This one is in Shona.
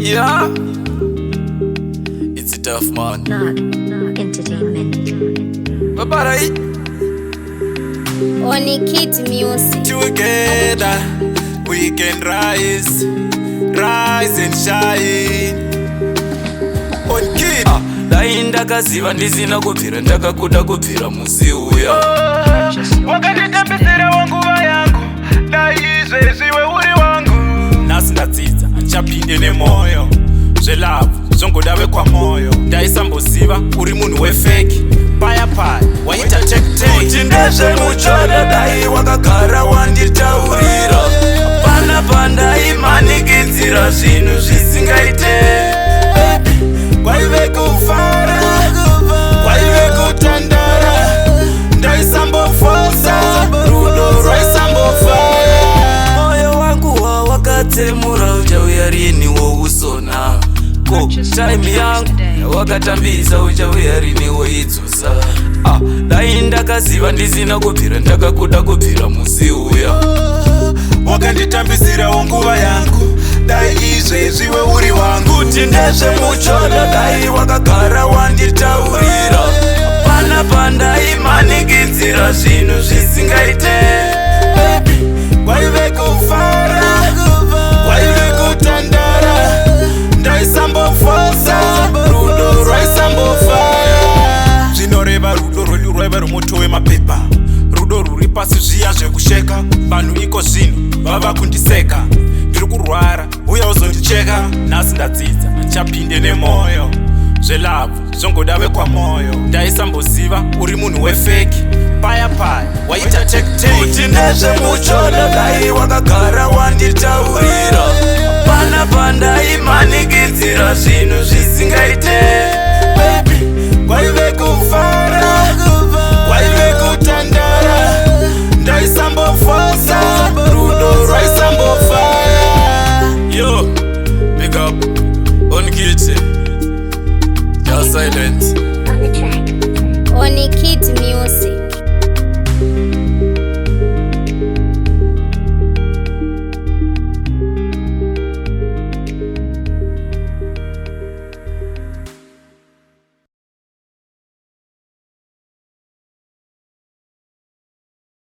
Yeah, it's a tough man. Not entertainment. Bye-bye. Only Kid Music. Together we can rise and shine. On Kid. Dai ndakaziva ndisina kubvira ndakakuda kubvira musi uya. Wakanditambisira wanguva yangu, dai izvezviwe uri wangu. Nasi ndadzidza ndichapinde nemoyo zvelavhu zvongodave kwamoyo. Ndaisamboziva uri munhu wefeki paya waita kuti ndezvemuchoda. Dai wakagara wanditaurira pana pandaimanikidzira zvinhu zvisingaite. Kwaive kufara, kwaive kutandara, ndaisambofosa rudo rwaisambofara. Moyo wangu wawakatsemura uchauya rini usona. Ko time yangu wakatambisa uchauya rini woidzosa. Dai ndakaziva ndisina kubvira ndakakuda kubvira musi uya. Wakanditambisira wanguva yangu, dai izvezviwe uri wangu. Kuti ndezvemuchoda. Dai wakagara wanditaurira pana pandaimanikidzira zvinhu zvisingaite. Kwaive kufara, kwaive kutandara, ndaisambofosa rudo rwaisambofara. Zvinoreva rudo rwedu rwaiva rumoto wemapepa, rudo rwuri pasi zviya zvekusheka. Vanhu iko zvinhu vava kundiseka, ndiri kurwara uya uzondicheka. Nasi ndadzidza ndichapinde nemoyo zvelavhu zvongodave kwamoyo. Ndaisamboziva uri munhu wefeki paya waita kuti ndezvemuchoda. Dai wakagara wanditaurira pana pandaimanikidzira zvinhu zvisingaite. Kwaive kufara, kwaive kutandara, ndaisambofosa rudo rwaisambofara. Yo, big up on Kid. Just silent. On the track. Only Kid Music.